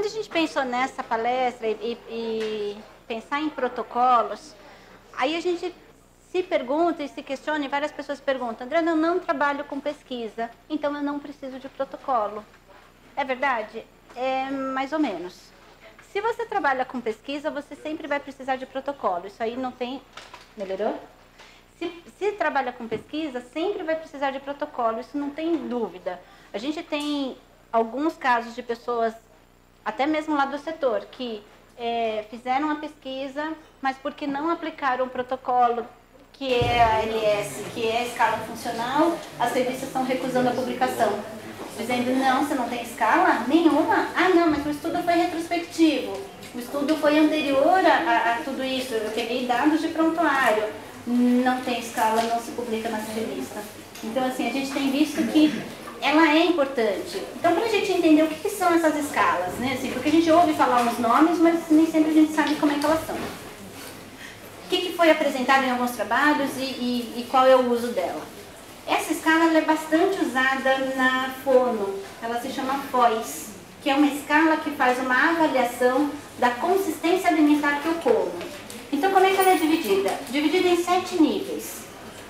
quando a gente pensou nessa palestra e pensar em protocolos, aí a gente se pergunta e se questiona, e várias pessoas perguntam, André, eu não trabalho com pesquisa, então eu não preciso de protocolo. É verdade? É mais ou menos. Se você trabalha com pesquisa, você sempre vai precisar de protocolo. Isso aí não tem... Melhorou? Se trabalha com pesquisa, sempre vai precisar de protocolo, isso não tem dúvida. A gente tem alguns casos de pessoas, até mesmo lá do setor, que fizeram a pesquisa, mas porque não aplicaram o protocolo, que é a ALS, que é a escala funcional, as revistas estão recusando a publicação. Dizendo, não, você não tem escala nenhuma? Ah, não, mas o estudo foi retrospectivo. O estudo foi anterior a tudo isso. Eu peguei dados de prontuário. Não tem escala, não se publica nessa revista. Então, assim, a gente tem visto que ela é importante. Então, para a gente entender o que são essas escalas, né? Assim, porque a gente ouve falar uns nomes, mas nem sempre a gente sabe como é que elas são. O que foi apresentado em alguns trabalhos e qual é o uso dela? Essa escala ela é bastante usada na fono, ela se chama FOIS, que é uma escala que faz uma avaliação da consistência alimentar que eu como. Então, como é que ela é dividida? Dividida em 7 níveis.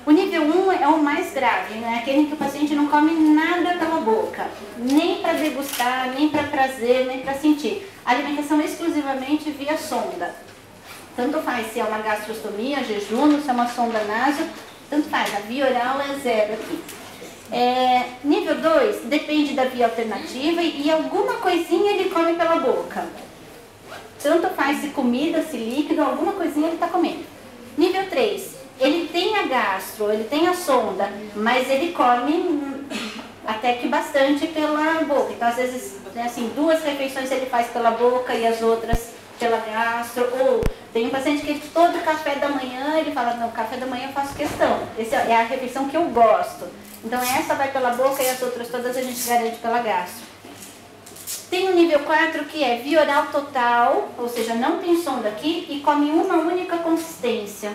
O nível 1 é o mais grave, né? Aquele em que o paciente não come nada pela boca, nem para degustar, nem para prazer, nem para sentir. A alimentação exclusivamente via sonda. Tanto faz se é uma gastrostomia, jejum, se é uma sonda naso, tanto faz, a via oral é 0 aqui. Nível 2 depende da via alternativa e alguma coisinha ele come pela boca. Tanto faz se comida, se líquido, alguma coisinha ele está comendo. Nível 3, ele tem a gastro, ele tem a sonda, mas ele come até que bastante pela boca. Então, às vezes, assim, 2 refeições ele faz pela boca e as outras pela gastro. Ou tem um paciente que todo café da manhã, ele fala, não, café da manhã eu faço questão. Essa é a refeição que eu gosto. Então, essa vai pela boca e as outras todas a gente garante pela gastro. Tem o nível 4 que é via oral total, ou seja, não tem sonda aqui e come uma única consistência.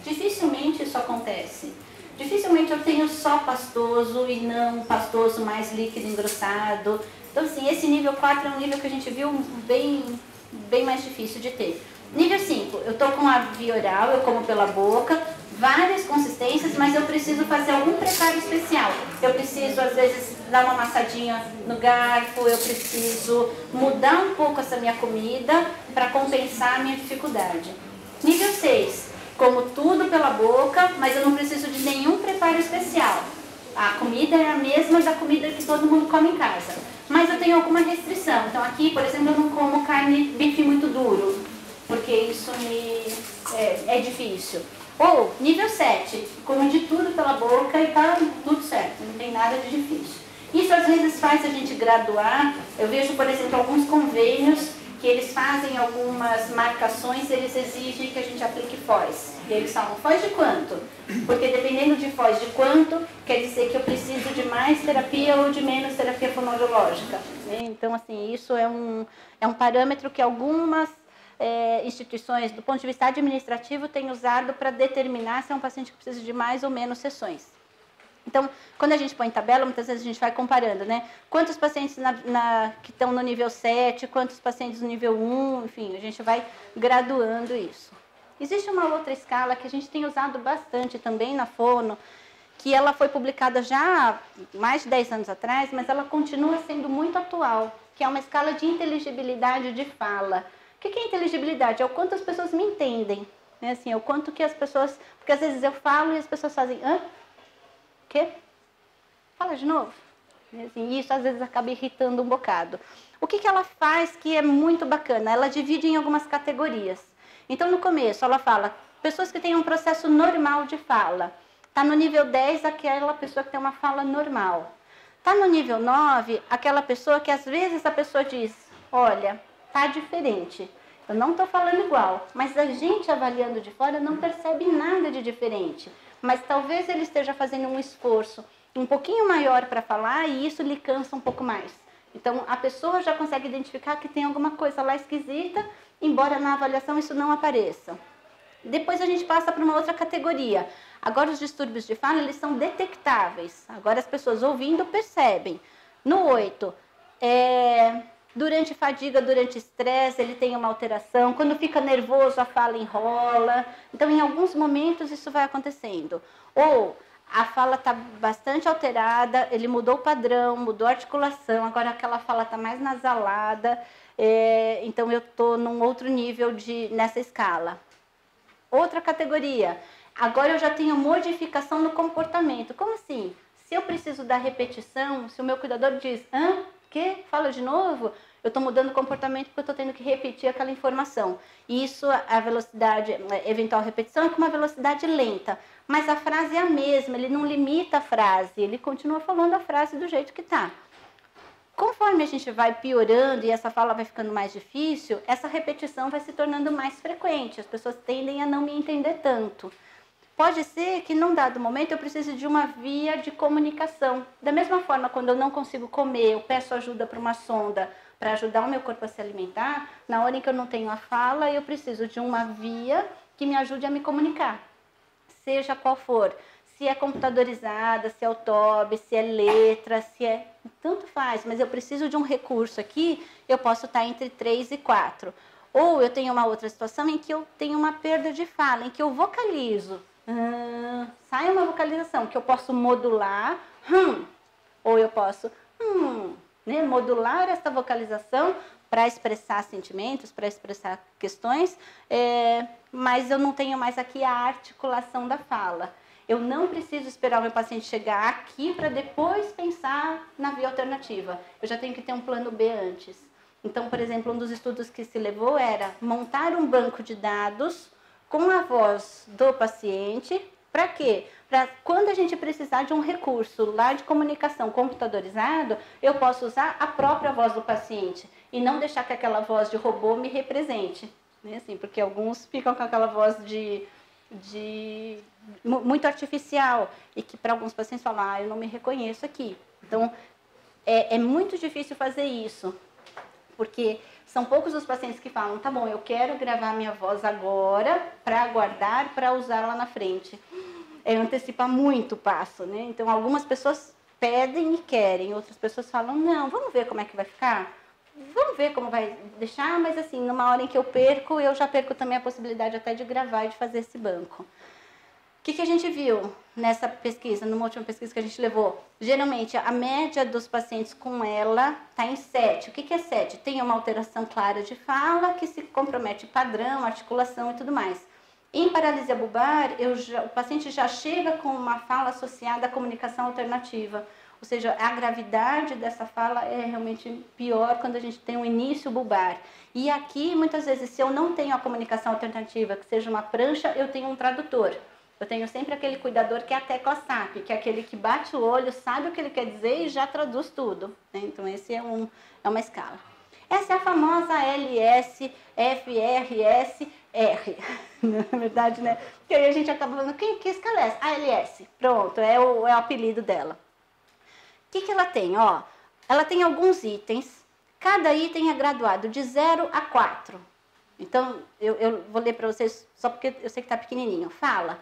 Dificilmente isso acontece. Dificilmente eu tenho só pastoso e não pastoso mais líquido engrossado. Então, assim, esse nível 4 é um nível que a gente viu bem mais difícil de ter. Nível 5, eu estou com a via oral, eu como pela boca, várias consistências, mas eu preciso fazer algum preparo especial. Eu preciso, às vezes, dar uma amassadinha no garfo, eu preciso mudar um pouco essa minha comida para compensar a minha dificuldade. Nível 6, como tudo pela boca, mas eu não preciso de nenhum preparo especial. A comida é a mesma da comida que todo mundo come em casa, mas eu tenho alguma restrição. Então aqui, por exemplo, eu não como bife muito duro, porque isso é difícil. Ou nível 7, como de tudo pela boca e tá tudo certo, não tem nada de difícil. Isso às vezes faz a gente graduar. Eu vejo, por exemplo, alguns convênios que eles fazem algumas marcações, eles exigem que a gente aplique FOS. E eles falam, FOS de quanto? Porque dependendo de FOS de quanto, quer dizer que eu preciso de mais terapia ou de menos terapia fonoaudiológica. Então, assim, isso é um parâmetro que algumas instituições, do ponto de vista administrativo, têm usado para determinar se é um paciente que precisa de mais ou menos sessões. Então, quando a gente põe em tabela, muitas vezes a gente vai comparando, né? Quantos pacientes que estão no nível 7, quantos pacientes no nível 1, enfim, a gente vai graduando isso. Existe uma outra escala que a gente tem usado bastante também na fono, que ela foi publicada já há mais de 10 anos atrás, mas ela continua sendo muito atual, que é uma escala de inteligibilidade de fala. O que é inteligibilidade? É o quanto as pessoas me entendem, né? Assim, é o quanto que as pessoas... Porque às vezes eu falo e as pessoas fazem... Hã? Quê? Fala de novo. Assim, isso às vezes acaba irritando um bocado. O que ela faz que é muito bacana? Ela divide em algumas categorias. Então, no começo, ela fala pessoas que têm um processo normal de fala. Está no nível 10, aquela pessoa que tem uma fala normal. Está no nível 9, aquela pessoa que às vezes a pessoa diz, olha, tá diferente. Eu não estou falando igual, mas a gente avaliando de fora não percebe nada de diferente. Mas talvez ele esteja fazendo um esforço um pouquinho maior para falar e isso lhe cansa um pouco mais. Então, a pessoa já consegue identificar que tem alguma coisa lá esquisita, embora na avaliação isso não apareça. Depois a gente passa para uma outra categoria. Agora os distúrbios de fala, eles são detectáveis. Agora as pessoas ouvindo percebem. No 8, Durante fadiga, durante estresse, ele tem uma alteração. Quando fica nervoso, a fala enrola. Então, em alguns momentos, isso vai acontecendo. Ou a fala está bastante alterada, ele mudou o padrão, mudou a articulação, agora aquela fala está mais nasalada. Então, eu estou num outro nível nessa escala. Outra categoria. Agora eu já tenho modificação no comportamento. Como assim? Se eu preciso da repetição, se o meu cuidador diz, que? Fala de novo? Eu estou mudando o comportamento porque eu estou tendo que repetir aquela informação. E isso, a velocidade, eventual repetição, é com uma velocidade lenta. Mas a frase é a mesma, ele não limita a frase, ele continua falando a frase do jeito que está. Conforme a gente vai piorando e essa fala vai ficando mais difícil, essa repetição vai se tornando mais frequente. As pessoas tendem a não me entender tanto. Pode ser que, num dado momento, eu precise de uma via de comunicação. Da mesma forma, quando eu não consigo comer, eu peço ajuda para uma sonda para ajudar o meu corpo a se alimentar. Na hora em que eu não tenho a fala, eu preciso de uma via que me ajude a me comunicar. Seja qual for. Se é computadorizada, se é o TOB, se é letra, se é... Tanto faz, mas eu preciso de um recurso aqui, eu posso estar entre 3 e 4. Ou eu tenho uma outra situação em que eu tenho uma perda de fala, em que eu vocalizo. Sai uma vocalização que eu posso modular, ou eu posso né, modular essa vocalização para expressar sentimentos, para expressar questões, mas eu não tenho mais aqui a articulação da fala. Eu não preciso esperar o meu paciente chegar aqui para depois pensar na via alternativa. Eu já tenho que ter um plano B antes. Então, por exemplo, um dos estudos que se levou era montar um banco de dados com a voz do paciente. Para quê? Para quando a gente precisar de um recurso lá de comunicação computadorizado, eu posso usar a própria voz do paciente e não deixar que aquela voz de robô me represente. Né? Assim, porque alguns ficam com aquela voz muito artificial e que para alguns pacientes falam, eu não me reconheço aqui. Então, é muito difícil fazer isso, porque são poucos os pacientes que falam, tá bom, eu quero gravar minha voz agora para aguardar, para usar lá na frente. Antecipa muito o passo, né? Então, algumas pessoas pedem e querem, outras pessoas falam, não, vamos ver como é que vai ficar? Vamos ver como vai deixar, mas assim, numa hora em que eu já perco também a possibilidade até de gravar e de fazer esse banco. O que a gente viu nessa pesquisa, numa última pesquisa que a gente levou? Geralmente, a média dos pacientes com ela está em 7. O que é 7? Tem uma alteração clara de fala que se compromete padrão, articulação e tudo mais. Em paralisia bulbar, o paciente já chega com uma fala associada à comunicação alternativa. Ou seja, a gravidade dessa fala é realmente pior quando a gente tem um início bulbar. E aqui, muitas vezes, se eu não tenho a comunicação alternativa, que seja uma prancha, eu tenho um tradutor. Eu tenho sempre aquele cuidador que é a tecla SAP, que é aquele que bate o olho, sabe o que ele quer dizer e já traduz tudo. Né? Então, esse é uma escala. Essa é a famosa LS, FRS, R. Na verdade, né? Porque aí a gente acaba falando, que escala é essa? A LS. Pronto, é o apelido dela. O que ela tem? Ó, ela tem alguns itens. Cada item é graduado de 0 a 4. Então, eu vou ler para vocês, só porque eu sei que está pequenininho. Fala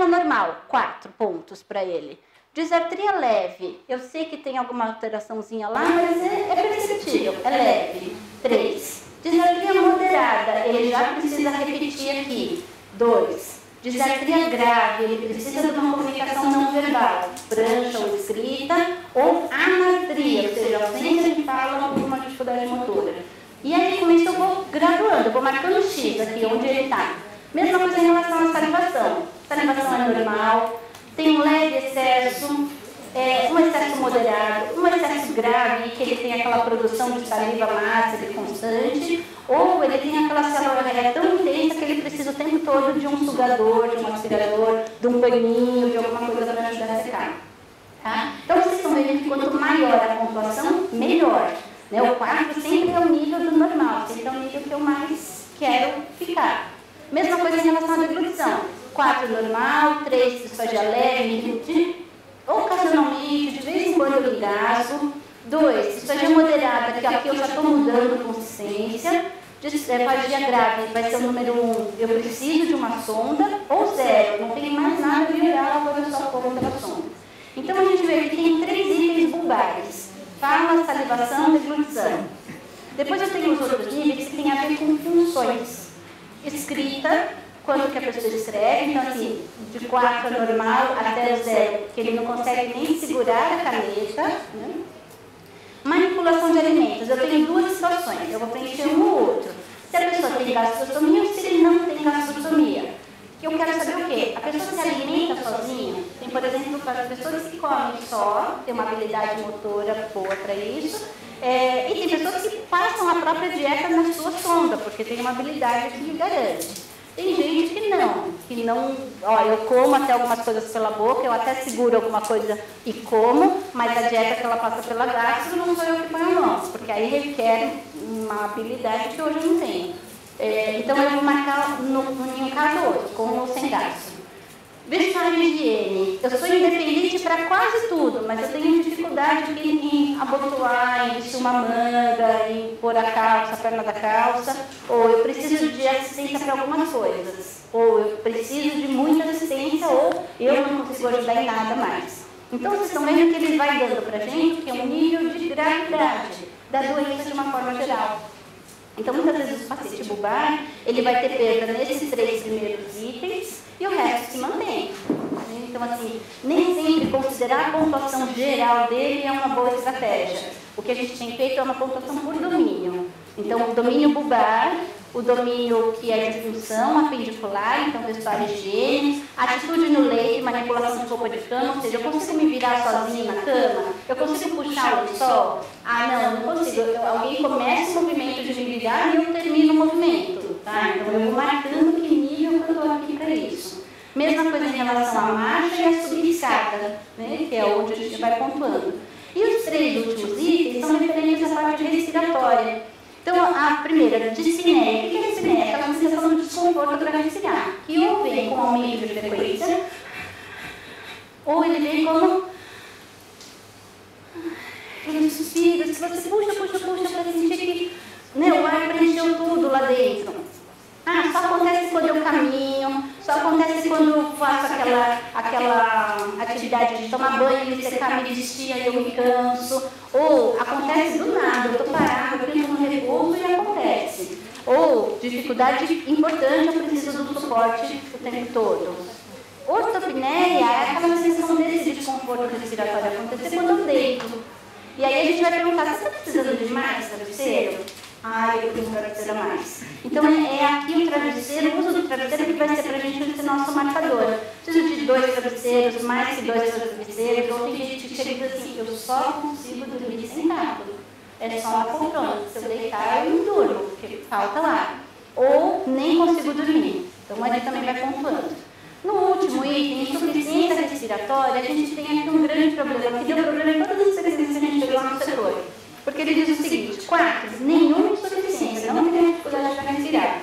normal, 4 pontos para ele. Disartria leve, eu sei que tem alguma alteraçãozinha lá, mas é perceptível, é leve, 3. Disartria moderada, ele já precisa repetir aqui, 2. Disartria grave, ele precisa de uma comunicação não verbal, prancha ou escrita, ou anadria, ou seja, ausência de fala ou alguma dificuldade motora. E aí, com isso, eu vou graduando, eu vou marcando X aqui, onde ele está. Mesma coisa em relação à salivação. Salivação é normal, tem um leve excesso, um excesso moderado, um excesso grave, que ele tem aquela produção de saliva máxima e constante, ou ele tem aquela célula tão intensa que ele precisa o tempo todo de um sugador, de um aspirador, de um paninho, de alguma coisa para ajudar a secar. Tá? Então, vocês estão vendo que quanto maior a pontuação, melhor. Né? O 4 sempre é o nível do normal, sempre é o nível que eu mais quero ficar. Mesma coisa em relação à deglutição. 4 normal, 3 disfagia leve, ocasionalmente, de vez em quando eu engasgo. 2, disfagia moderada, que aqui eu já estou mudando consistência. Disfagia grave vai ser o número 1, eu preciso de uma sonda. Ou 0, não tem mais nada viral, agora eu só ponto da sonda. Então a gente vê que tem 3 itens bulbares. fala, salivação, deglutição. Depois eu tenho os outros níveis que têm a ver com funções. Escrita, quando que a pessoa escreve, então assim, de 4 é normal até o 0, que ele não consegue nem segurar a caneta. Né? Manipulação de alimentos, eu tenho duas situações, eu vou preencher um ou outro. Se a pessoa tem gastrostomia ou se ele não tem gastrostomia. Eu quero saber o quê? A pessoa se alimenta sozinha. Tem, por exemplo, para as pessoas que comem só, tem uma habilidade motora boa para isso. E tem pessoas que passam a própria dieta na sua sonda, porque tem uma habilidade que garante. Tem gente que não, ó, eu como até algumas coisas pela boca, eu até seguro alguma coisa e como, mas a dieta que ela passa pela gastro não sou eu que ponho a mão, porque aí requer uma habilidade que hoje eu não tenho. Então eu vou marcar em um caso ou outro, com ou sem gastro. Vestuário e higiene. Eu sou independente para quase tudo, mas eu tenho dificuldade em abotoar, em vestir uma manga, em pôr a calça, a perna da calça, ou eu preciso de assistência para algumas coisas, ou eu preciso de muita assistência, ou eu não consigo ajudar em nada mais. Então vocês estão vendo que ele vai dando para a gente que é um nível de gravidade da doença de uma forma geral. Então muitas vezes o paciente bulbar, ele vai ter perda nesses 3 primeiros itens, e o resto se mantém. Então, assim, nem sempre considerar a pontuação geral dele é uma boa estratégia. O que a gente tem feito é uma pontuação por domínio. Então, o domínio bulbar, o domínio que é de função apendicular, então vestuário e higiene, atitude no leito, manipulação de roupa de cama, ou seja, eu consigo me virar sozinho na cama? Eu consigo puxar o lençol? Não consigo. Alguém começa o movimento de me virar e eu termino o movimento. Tá? Então, eu vou marcando que nível que eu estou aqui para isso. Mesma coisa em relação à marcha e à subescada, né? Que é onde a gente vai pontuando. E os 3 últimos itens são referentes à parte respiratória. Então, a primeira, dispneia. O que é dispneia? É aquela sensação de desconforto para respirar. Que ou vem com aumento de frequência, ou ele vem como aquele suspiro. Se você puxa para sentir que, né, o ar preencheu tudo lá dentro. Só acontece quando eu caminho, só acontece quando eu faço aquela atividade de tomar banho, me secar, me vestir, aí eu me canso. Ou acontece do nada, eu estou parada, eu prendo no repouso e acontece. Ou dificuldade importante, eu preciso do suporte o tempo todo. Ortopneia é aquela sensação desse desconforto respiratório acontecer quando eu deito. E aí a gente vai perguntar, você está precisando de mais travesseiro? Eu tenho um travesseiro a mais. Então é aqui o travesseiro, o uso do travesseiro que vai ser para a gente esse nosso marcador. Preciso de 2 travesseiros, mais que 2 travesseiros, ou tem gente que chega e diz assim, eu só consigo dormir sentado. É só na poltrona. Se eu deitar, eu não durmo, porque falta lá. Ou nem consigo dormir. Então ali também vai pontuando. No último item, insuficiência respiratória, a gente tem aqui um grande problema, que deu problema em todas as experiências que a gente pegou no setor. Porque ele diz o seguinte, 4, nenhuma insuficiência, não tem dificuldade para respirar.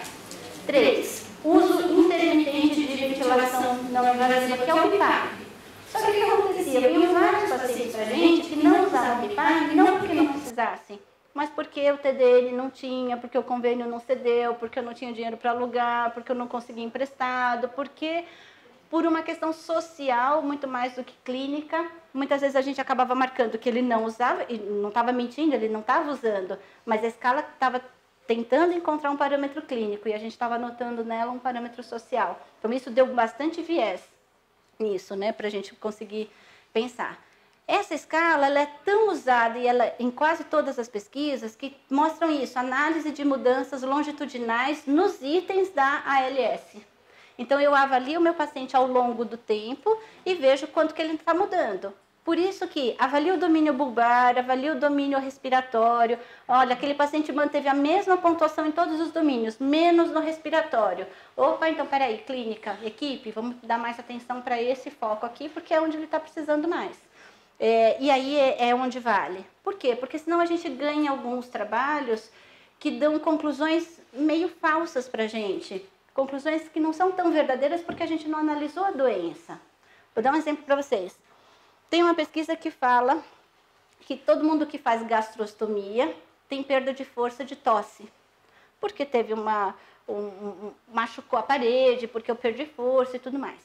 3, uso intermitente de ventilação não invasiva, que é o BIPAP. Só que o que acontecia? Vinham vários pacientes para a gente que não usavam BIPAP, não porque não precisassem, mas porque o TDN não tinha, porque o convênio não cedeu, porque eu não tinha dinheiro para alugar, porque eu não conseguia emprestado, porque por uma questão social, muito mais do que clínica, muitas vezes a gente acabava marcando que ele não usava, e não estava mentindo, ele não estava usando, mas a escala estava tentando encontrar um parâmetro clínico e a gente estava anotando nela um parâmetro social. Então isso deu bastante viés nisso, né, para a gente conseguir pensar. Essa escala ela é tão usada e ela, em quase todas as pesquisas que mostram isso, análise de mudanças longitudinais nos itens da ALS. Então, eu avalio o meu paciente ao longo do tempo e vejo quanto que ele está mudando. Por isso que avalio o domínio bulbar, avalio o domínio respiratório. Olha, aquele paciente manteve a mesma pontuação em todos os domínios, menos no respiratório. Opa, então, peraí, clínica, equipe, vamos dar mais atenção para esse foco aqui, porque é onde ele está precisando mais. E aí é onde vale. Por quê? Porque senão a gente ganha alguns trabalhos que dão conclusões meio falsas para a gente. Conclusões que não são tão verdadeiras porque a gente não analisou a doença. Vou dar um exemplo para vocês. Tem uma pesquisa que fala que todo mundo que faz gastrostomia tem perda de força de tosse. Porque teve machucou a parede, porque eu perdi força e tudo mais.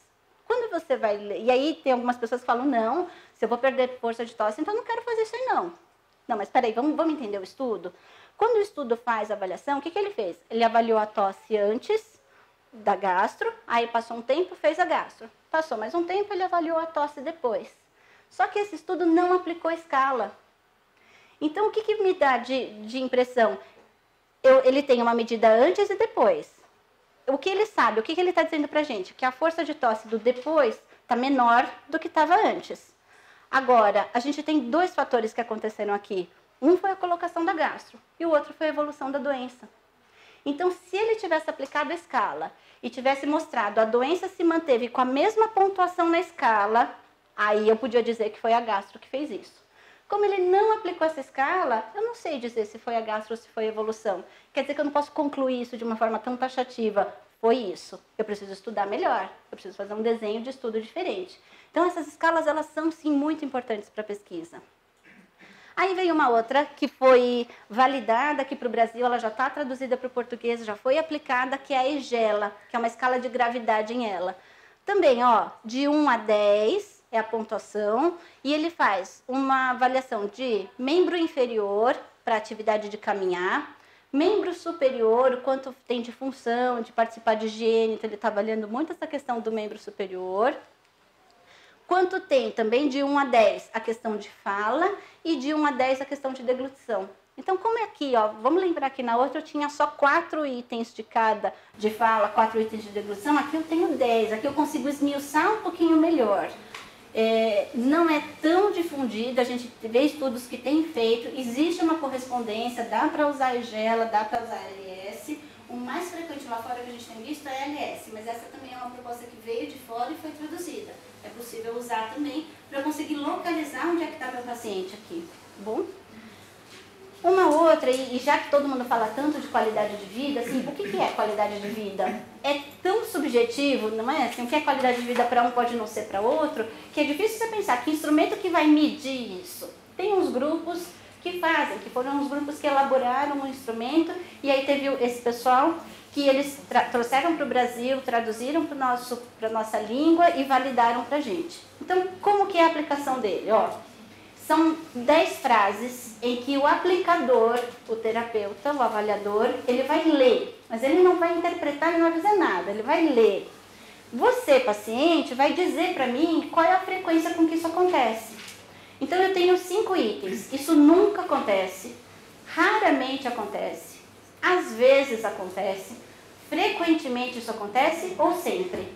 Quando você vai ler, e aí tem algumas pessoas que falam, não, se eu vou perder força de tosse, então eu não quero fazer isso aí não. Não, mas peraí, vamos entender o estudo? Quando o estudo faz a avaliação, o que ele fez? Ele avaliou a tosse antes da gastro, aí passou um tempo, fez a gastro. Passou mais um tempo, ele avaliou a tosse depois. Só que esse estudo não aplicou escala. Então, o que me dá de impressão? Ele tem uma medida antes e depois. O que ele sabe? O que ele está dizendo para a gente? Que a força de tosse do depois está menor do que estava antes. Agora, a gente tem dois fatores que aconteceram aqui. Um foi a colocação da gastro e o outro foi a evolução da doença. Então, se ele tivesse aplicado a escala e tivesse mostrado a doença se manteve com a mesma pontuação na escala, aí eu podia dizer que foi a gastro que fez isso. Como ele não aplicou essa escala, eu não sei dizer se foi a gastro ou se foi a evolução. Quer dizer que eu não posso concluir isso de uma forma tão taxativa. Foi isso. Eu preciso estudar melhor. Eu preciso fazer um desenho de estudo diferente. Então, essas escalas, elas são, sim, muito importantes para a pesquisa. Aí veio uma outra que foi validada aqui para o Brasil, ela já está traduzida para o português, já foi aplicada, que é a EGELA, que é uma escala de gravidade em ela. Também, ó, de 1 a 10 é a pontuação, e ele faz uma avaliação de membro inferior para atividade de caminhar, membro superior, o quanto tem de função, de participar de higiene, então ele está avaliando muito essa questão do membro superior. Quanto tem também de 1 a 10 a questão de fala e de 1 a 10 a questão de deglutição. Então, como é aqui, ó, vamos lembrar que na outra eu tinha só 4 itens de cada de fala, 4 itens de deglutição, aqui eu tenho 10, aqui eu consigo esmiuçar um pouquinho melhor. Não é tão difundido, a gente vê estudos que têm feito, existe uma correspondência, dá para usar a EGELA, dá para usar a LS. O mais frequente lá fora que a gente tem visto é a LS, mas essa também é uma proposta que veio de fora e foi traduzida. É possível usar também para conseguir localizar onde é que está meu paciente aqui. Bom? Uma outra, e já que todo mundo fala tanto de qualidade de vida, assim, o que é qualidade de vida? É tão subjetivo, não é? Assim, o que é qualidade de vida para um pode não ser para outro, que é difícil você pensar que instrumento que vai medir isso. Tem uns grupos que fazem, que foram os grupos que elaboraram um instrumento, e aí teve esse pessoal que eles trouxeram para o Brasil, traduziram para a nossa língua e validaram para a gente. Então, como que é a aplicação dele? Ó, são 10 frases em que o aplicador, o terapeuta, o avaliador, ele vai ler, mas ele não vai interpretar e não vai fazer nada, ele vai ler. Você, paciente, vai dizer para mim qual é a frequência com que isso acontece. Então, eu tenho 5 itens. Isso nunca acontece, raramente acontece, às vezes acontece, frequentemente isso acontece ou sempre.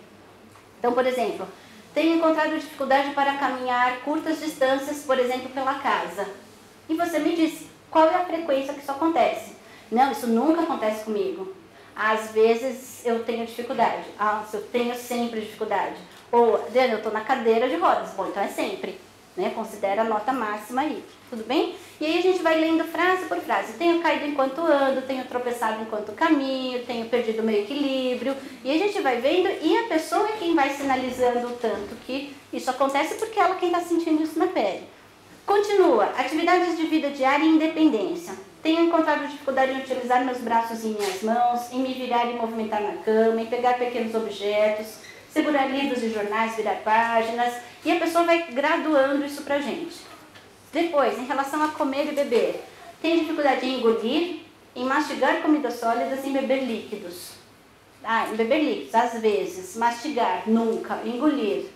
Então, por exemplo, tenho encontrado dificuldade para caminhar curtas distâncias, por exemplo, pela casa. E você me diz qual é a frequência que isso acontece. Não, isso nunca acontece comigo. Às vezes eu tenho dificuldade. Eu tenho sempre dificuldade. Ou, Adriana, eu estou na cadeira de rodas. Bom, então é sempre. Né? Considera a nota máxima aí. Tudo bem? E aí a gente vai lendo frase por frase. Tenho caído enquanto ando, tenho tropeçado enquanto caminho, tenho perdido o meu equilíbrio. E a gente vai vendo e a pessoa é quem vai sinalizando o tanto que isso acontece porque ela é quem está sentindo isso na pele. Continua. Atividades de vida diária e independência. Tenho encontrado dificuldade em utilizar meus braços e minhas mãos, em me virar e movimentar na cama, em pegar pequenos objetos, segurar livros e jornais, virar páginas. E a pessoa vai graduando isso pra gente. Depois, em relação a comer e beber, tem dificuldade em engolir, em mastigar comidas sólidas e em beber líquidos. Em beber líquidos, às vezes, mastigar, nunca, engolir,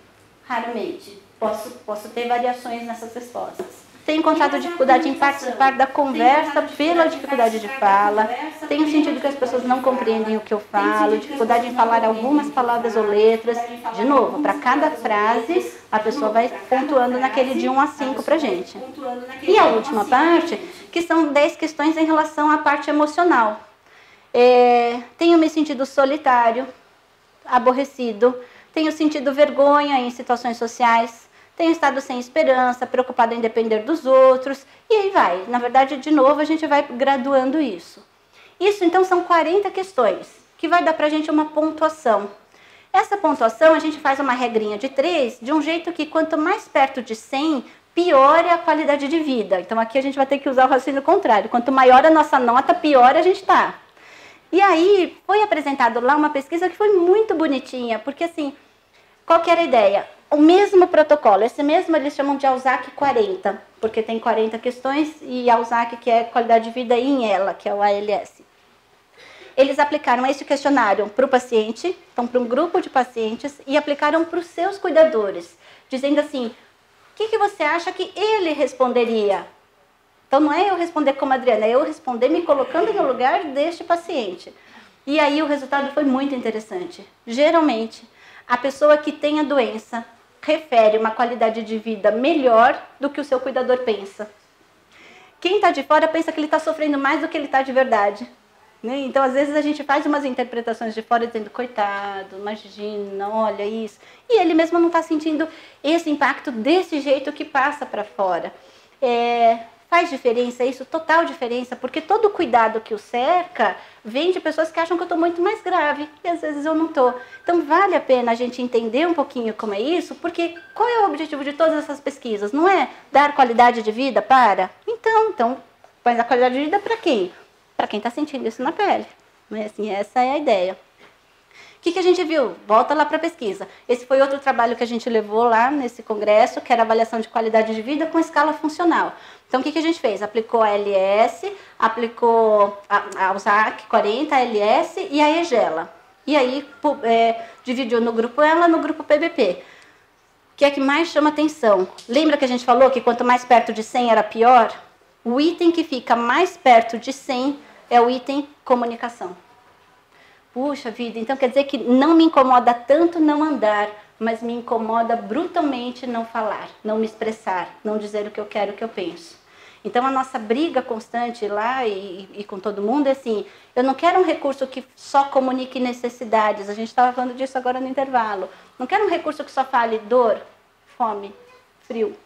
raramente. Posso ter variações nessas respostas. Tenho encontrado dificuldade em participar da conversa pela dificuldade de fala. Tenho sentido que as pessoas não compreendem o que eu falo, dificuldade em falar algumas palavras ou letras. De novo, para cada frase, a pessoa vai pontuando naquele de 1 a 5 para a gente. E a última parte, que são 10 questões em relação à parte emocional. Tenho me sentido solitário, aborrecido, tenho sentido vergonha em situações sociais, tenho estado sem esperança, preocupado em depender dos outros, e aí vai. Na verdade, de novo, a gente vai graduando isso. Isso, então, são 40 questões, que vai dar pra gente uma pontuação. Essa pontuação, a gente faz uma regrinha de 3, de um jeito que quanto mais perto de 100, pior é a qualidade de vida. Então, aqui a gente vai ter que usar o raciocínio contrário. Quanto maior a nossa nota, pior a gente está. E aí, foi apresentado lá uma pesquisa que foi muito bonitinha, porque assim, qual que era a ideia? o mesmo protocolo, esse mesmo eles chamam de ALSAQ 40, porque tem 40 questões, e ALSAQ, que é qualidade de vida em ela, que é o ALS. Eles aplicaram esse questionário para o paciente, então para um grupo de pacientes, e aplicaram para os seus cuidadores, dizendo assim, o que você acha que ele responderia? Então não é eu responder como a Adriana, é eu responder me colocando no lugar deste paciente. E aí o resultado foi muito interessante. Geralmente, a pessoa que tem a doença refere uma qualidade de vida melhor do que o seu cuidador pensa. Quem está de fora pensa que ele está sofrendo mais do que ele está de verdade. Né? Então, às vezes, a gente faz umas interpretações de fora dizendo, coitado, imagina, olha isso. E ele mesmo não está sentindo esse impacto desse jeito que passa para fora. Faz diferença isso? Total diferença, porque todo o cuidado que o cerca vem de pessoas que acham que eu estou muito mais grave, e às vezes eu não estou. Então vale a pena a gente entender um pouquinho como é isso, porque qual é o objetivo de todas essas pesquisas? Não é dar qualidade de vida para? Então, mas a qualidade de vida para quem? Para quem está sentindo isso na pele. Mas, assim, essa é a ideia. O que a gente viu? Volta lá para a pesquisa. Esse foi outro trabalho que a gente levou lá nesse congresso, que era avaliação de qualidade de vida com escala funcional. Então, o que a gente fez? Aplicou a ALS, aplicou a ALSAQ 40, a ALS e a EGELA. E aí, dividiu no grupo ELA, no grupo PBP. O que é que mais chama atenção? Lembra que a gente falou que quanto mais perto de 100 era pior? O item que fica mais perto de 100 é o item comunicação. Puxa vida, então quer dizer que não me incomoda tanto não andar, mas me incomoda brutalmente não falar, não me expressar, não dizer o que eu quero, o que eu penso. Então a nossa briga constante lá e com todo mundo é assim, eu não quero um recurso que só comunique necessidades, a gente estava falando disso agora no intervalo. Não quero um recurso que só fale dor, fome, frio,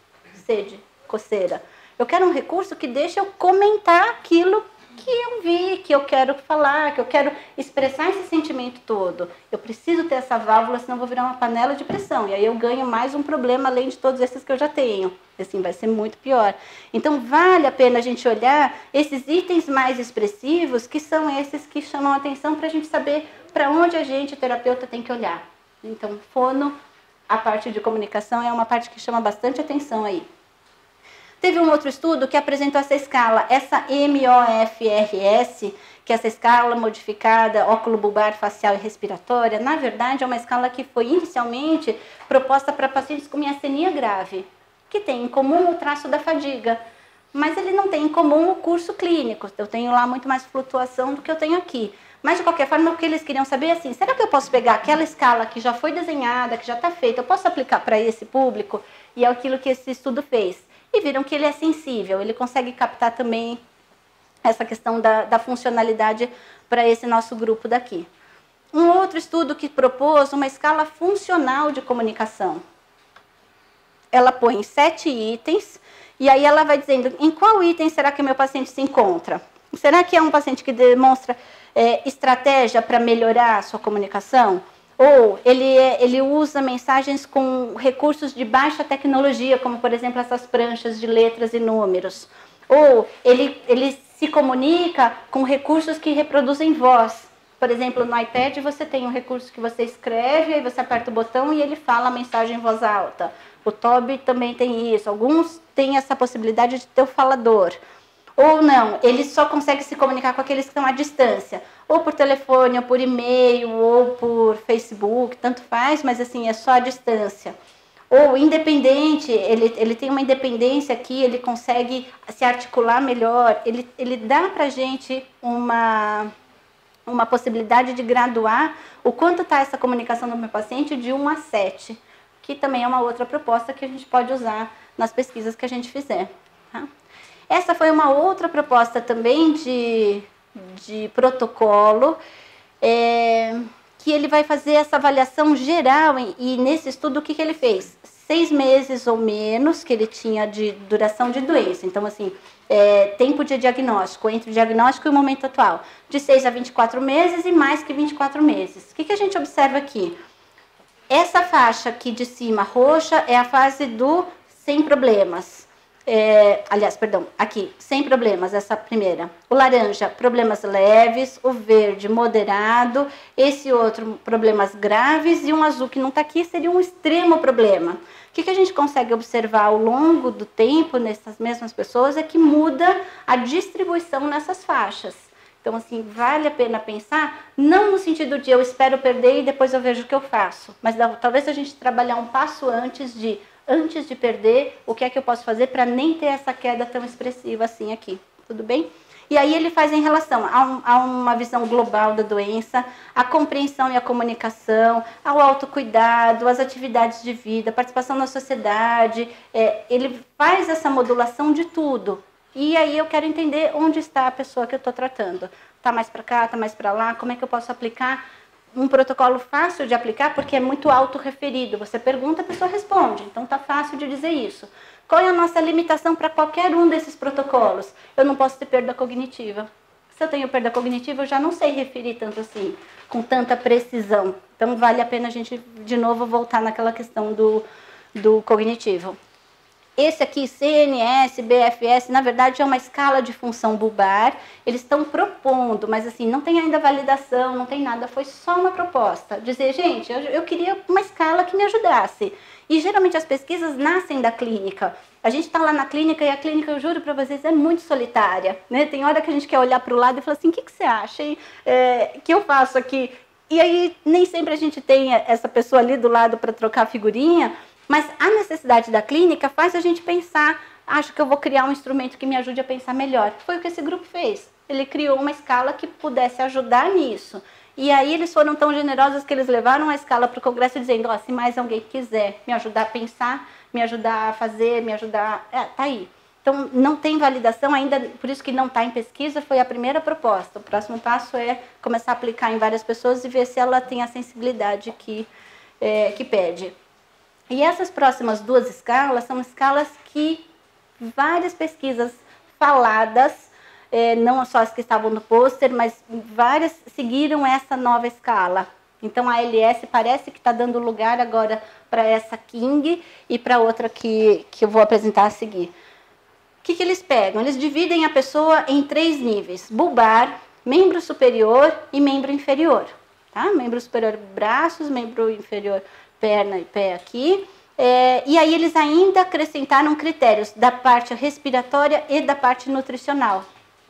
sede, coceira. Eu quero um recurso que deixe eu comentar aquilo que eu vi, que eu quero falar, que eu quero expressar esse sentimento todo. Eu preciso ter essa válvula, senão eu vou virar uma panela de pressão. E aí eu ganho mais um problema, além de todos esses que eu já tenho. Assim, vai ser muito pior. Então, vale a pena a gente olhar esses itens mais expressivos, que são esses que chamam a atenção para a gente saber para onde a gente, terapeuta, tem que olhar. Então, fono, a parte de comunicação, é uma parte que chama bastante atenção aí. Teve um outro estudo que apresentou essa escala, essa MOFRS, que é essa escala modificada óculo-bulbar, facial e respiratória. Na verdade, é uma escala que foi inicialmente proposta para pacientes com miastenia grave, que tem em comum o traço da fadiga, mas ele não tem em comum o curso clínico. Eu tenho lá muito mais flutuação do que eu tenho aqui. Mas, de qualquer forma, o que eles queriam saber é assim, será que eu posso pegar aquela escala que já foi desenhada, que já está feita, eu posso aplicar para esse público? E é aquilo que esse estudo fez. E viram que ele é sensível, ele consegue captar também essa questão da funcionalidade para esse nosso grupo daqui. Um outro estudo que propôs uma escala funcional de comunicação. Ela põe 7 itens, e aí ela vai dizendo em qual item será que o meu paciente se encontra. Será que é um paciente que demonstra estratégia para melhorar a sua comunicação? Ou ele usa mensagens com recursos de baixa tecnologia, como, por exemplo, essas pranchas de letras e números. Ou ele se comunica com recursos que reproduzem voz. Por exemplo, no iPad você tem um recurso que você escreve, aí você aperta o botão e ele fala a mensagem em voz alta. O Toby também tem isso. Alguns têm essa possibilidade de ter o falador. Ou não, ele só consegue se comunicar com aqueles que estão à distância, ou por telefone, ou por e-mail, ou por Facebook, tanto faz, mas assim, é só à distância. Ou independente, ele tem uma independência aqui, ele consegue se articular melhor, ele dá pra gente uma possibilidade de graduar o quanto está essa comunicação do meu paciente de 1 a 7, que também é uma outra proposta que a gente pode usar nas pesquisas que a gente fizer, tá? Essa foi uma outra proposta também de protocolo, que ele vai fazer essa avaliação geral, e nesse estudo o que ele fez? 6 meses ou menos que ele tinha de duração de doença, então assim, tempo de diagnóstico, entre o diagnóstico e o momento atual, de 6 a 24 meses e mais que 24 meses. O que a gente observa aqui? Essa faixa aqui de cima, roxa, é a fase do sem problemas. aliás, perdão, aqui, sem problemas, essa primeira. O laranja, problemas leves, o verde, moderado, esse outro, problemas graves, e um azul que não está aqui seria um extremo problema. O que a gente consegue observar ao longo do tempo nessas mesmas pessoas é que muda a distribuição nessas faixas. Então, assim, vale a pena pensar, não no sentido de eu espero perder e depois eu vejo o que eu faço, mas talvez a gente trabalhar um passo antes de perder, o que é que eu posso fazer para nem ter essa queda tão expressiva assim aqui, tudo bem? E aí ele faz em relação a uma visão global da doença, a compreensão e a comunicação, ao autocuidado, às atividades de vida, participação na sociedade, ele faz essa modulação de tudo. E aí eu quero entender onde está a pessoa que eu estou tratando. Está mais para cá, está mais para lá, como é que eu posso aplicar um protocolo fácil de aplicar, porque é muito autorreferido. Você pergunta, a pessoa responde. Então, está fácil de dizer isso. Qual é a nossa limitação para qualquer um desses protocolos? Eu não posso ter perda cognitiva. Se eu tenho perda cognitiva, eu já não sei referir tanto assim, com tanta precisão. Então, vale a pena a gente, de novo, voltar naquela questão do cognitivo. Esse aqui, CNS, BFS, na verdade é uma escala de função bulbar. Eles estão propondo, mas assim, não tem ainda validação, não tem nada, foi só uma proposta. Dizer, gente, eu queria uma escala que me ajudasse. E geralmente as pesquisas nascem da clínica. A gente está lá na clínica e a clínica, eu juro para vocês, é muito solitária, né? Tem hora que a gente quer olhar para o lado e falar assim, o que você acha, hein? Que eu faço aqui? E aí nem sempre a gente tem essa pessoa ali do lado para trocar figurinha, mas a necessidade da clínica faz a gente pensar, acho que eu vou criar um instrumento que me ajude a pensar melhor. Foi o que esse grupo fez. Ele criou uma escala que pudesse ajudar nisso. E aí eles foram tão generosos que eles levaram a escala para o congresso dizendo, se mais alguém quiser me ajudar a pensar, me ajudar a fazer, me ajudar... tá aí. Então, não tem validação ainda, por isso que não está em pesquisa, foi a primeira proposta. O próximo passo é começar a aplicar em várias pessoas e ver se ela tem a sensibilidade que pede. E essas próximas duas escalas são escalas que várias pesquisas faladas, não só as que estavam no pôster, mas várias seguiram essa nova escala. Então a ALS parece que está dando lugar agora para essa King e para outra que eu vou apresentar a seguir. O que eles pegam? Eles dividem a pessoa em 3 níveis: bulbar, membro superior e membro inferior. Tá? Membro superior, braços, membro inferior, perna e pé aqui. E aí eles ainda acrescentaram critérios da parte respiratória e da parte nutricional.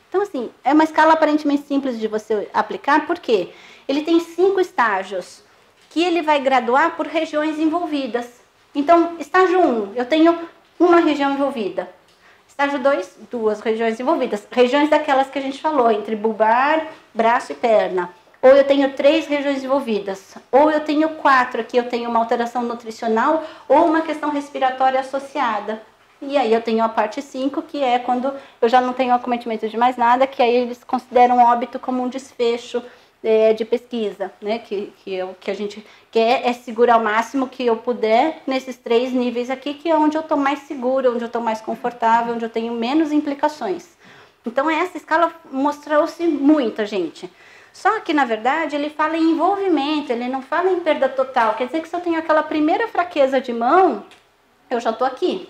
Então, assim, é uma escala aparentemente simples de você aplicar, porque ele tem 5 estágios, que ele vai graduar por regiões envolvidas. Então, estágio 1, eu tenho uma região envolvida. Estágio 2, 2 regiões envolvidas. Regiões daquelas que a gente falou, entre bulbar, braço e perna. Ou eu tenho 3 regiões envolvidas, ou eu tenho 4, aqui eu tenho uma alteração nutricional ou uma questão respiratória associada. E aí eu tenho a parte 5, que é quando eu já não tenho acometimento de mais nada, que aí eles consideram o óbito como um desfecho de pesquisa, né? Que a gente quer é segurar o máximo que eu puder nesses 3 níveis aqui, que é onde eu estou mais segura, onde eu estou mais confortável, onde eu tenho menos implicações. Então essa escala mostrou-se muita, gente. Só que, na verdade, ele fala em envolvimento, ele não fala em perda total. Quer dizer que se eu tenho aquela primeira fraqueza de mão, eu já estou aqui.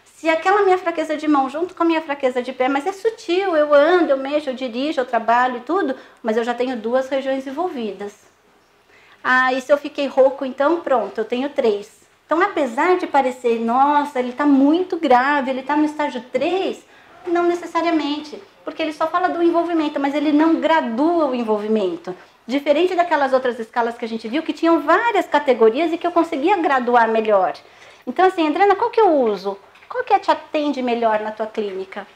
Se aquela minha fraqueza de mão junto com a minha fraqueza de pé, mas é sutil, eu ando, eu mexo, eu dirijo, eu trabalho e tudo, mas eu já tenho 2 regiões envolvidas. E se eu fiquei rouco, então pronto, eu tenho 3. Então, apesar de parecer, nossa, ele está muito grave, ele está no estágio 3, não necessariamente, porque ele só fala do envolvimento, mas ele não gradua o envolvimento. Diferente daquelas outras escalas que a gente viu, que tinham várias categorias e que eu conseguia graduar melhor. Então, assim, Adriana, qual que eu uso? Qual que te atende melhor na tua clínica?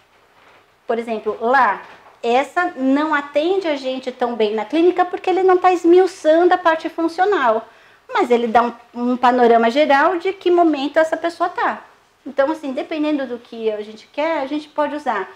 Por exemplo, lá, essa não atende a gente tão bem na clínica porque ele não está esmiuçando a parte funcional. Mas ele dá um panorama geral de que momento essa pessoa está. Então, assim, dependendo do que a gente quer, a gente pode usar.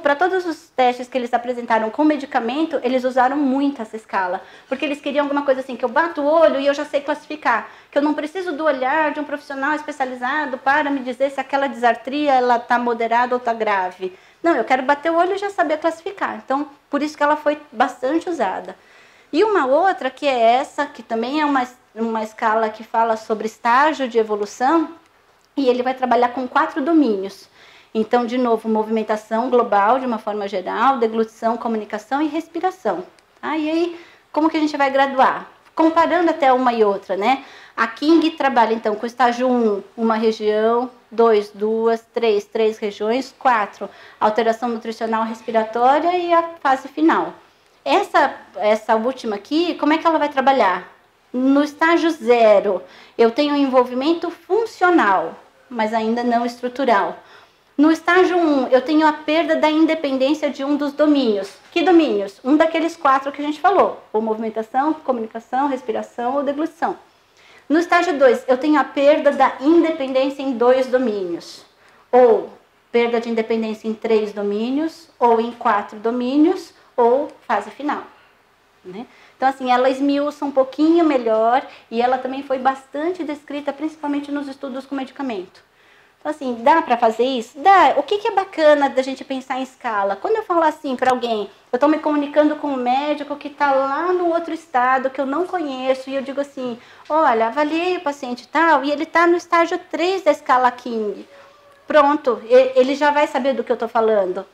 Para todos os testes que eles apresentaram com medicamento, eles usaram muito essa escala. Porque eles queriam alguma coisa assim, que eu bato o olho e eu já sei classificar. Que eu não preciso do olhar de um profissional especializado para me dizer se aquela disartria está moderada ou está grave. Não, eu quero bater o olho e já saber classificar. Então, por isso que ela foi bastante usada. E uma outra, que é essa, que também é uma escala que fala sobre estágio de evolução, e ele vai trabalhar com 4 domínios. Então, de novo, movimentação global, de uma forma geral, deglutição, comunicação e respiração. Tá? E aí, como que a gente vai graduar? Comparando até uma e outra, né? A King trabalha, então, com o estágio 1, uma região, 2, 2, 3, 3 regiões, 4, alteração nutricional respiratória e a fase final. Essa última aqui, como é que ela vai trabalhar? No estágio 0, eu tenho um envolvimento funcional, mas ainda não estrutural. No estágio 1, eu tenho a perda da independência de um dos domínios. Que domínios? Um daqueles 4 que a gente falou. Ou movimentação, comunicação, respiração ou deglutição. No estágio 2, eu tenho a perda da independência em 2 domínios. Ou perda de independência em 3 domínios, ou em 4 domínios, ou fase final. Né? Então, assim, ela esmiuça um pouquinho melhor e ela também foi bastante descrita, principalmente nos estudos com medicamento. Então, assim, dá para fazer isso? Dá. O que é bacana da gente pensar em escala? Quando eu falo assim para alguém, eu estou me comunicando com um médico que está lá no outro estado, que eu não conheço, e eu digo assim, olha, avaliei o paciente tal, e ele está no estágio 3 da escala King. Pronto, ele já vai saber do que eu estou falando.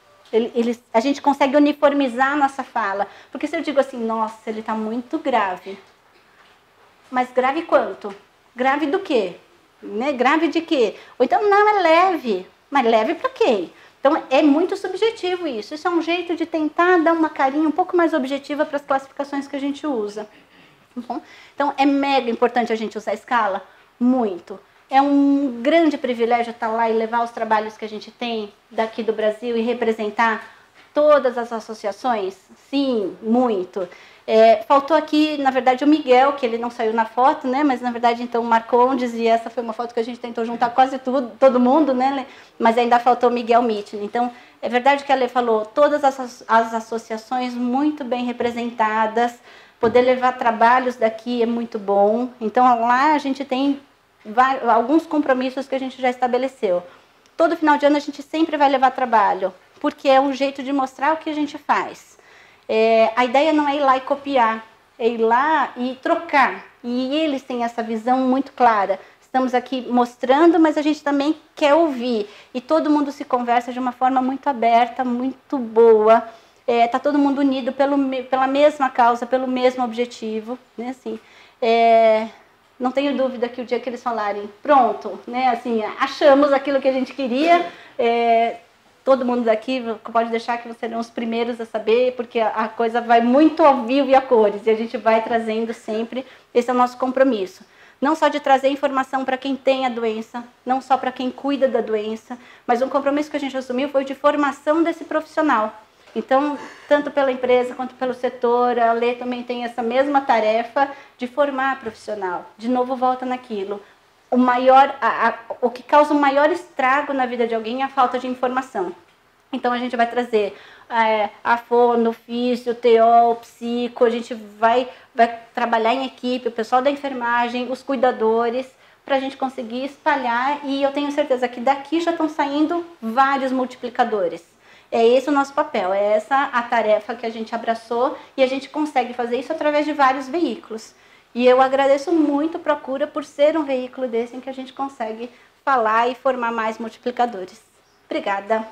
A gente consegue uniformizar a nossa fala. Porque se eu digo assim, nossa, ele está muito grave. Mas grave quanto? Grave do quê? Né? Grave de quê? Ou então, não, é leve. Mas leve para quê? Então, é muito subjetivo isso. Isso é um jeito de tentar dar uma carinha um pouco mais objetiva para as classificações que a gente usa. Bom, então, é mega importante a gente usar a escala? Muito. É um grande privilégio estar lá e levar os trabalhos que a gente tem daqui do Brasil e representar todas as associações? Sim, muito. Faltou aqui, na verdade, o Miguel, que ele não saiu na foto, né? Mas, na verdade, então, o Marcondes, e essa foi uma foto que a gente tentou juntar quase todo mundo, né? Mas ainda faltou o Miguel Mitchell. Então, é verdade que a Lê falou, todas as associações muito bem representadas, poder levar trabalhos daqui é muito bom. Então, lá a gente tem alguns compromissos que a gente já estabeleceu. Todo final de ano a gente sempre vai levar trabalho, porque é um jeito de mostrar o que a gente faz. A ideia não é ir lá e copiar, é ir lá e trocar. E eles têm essa visão muito clara. Estamos aqui mostrando, mas a gente também quer ouvir. E todo mundo se conversa de uma forma muito aberta, muito boa. Está todo mundo unido pela mesma causa, pelo mesmo objetivo. Né? Assim, não tenho dúvida que o dia que eles falarem, pronto, né? Assim, achamos aquilo que a gente queria, todo mundo daqui pode deixar que vocês serão os primeiros a saber, porque a coisa vai muito ao vivo e a cores, e a gente vai trazendo sempre, esse é o nosso compromisso. Não só de trazer informação para quem tem a doença, não só para quem cuida da doença, mas um compromisso que a gente assumiu foi de formação desse profissional. Então, tanto pela empresa quanto pelo setor, a Lê também tem essa mesma tarefa de formar profissional. De novo, volta naquilo. O que causa o maior estrago na vida de alguém é a falta de informação. Então, a gente vai trazer a fono, físio, TO, psico, a gente vai trabalhar em equipe, o pessoal da enfermagem, os cuidadores, para a gente conseguir espalhar, e eu tenho certeza que daqui já estão saindo vários multiplicadores. É esse o nosso papel, é essa a tarefa que a gente abraçou e a gente consegue fazer isso através de vários veículos. E eu agradeço muito a Procura por ser um veículo desse em que a gente consegue falar e formar mais multiplicadores. Obrigada.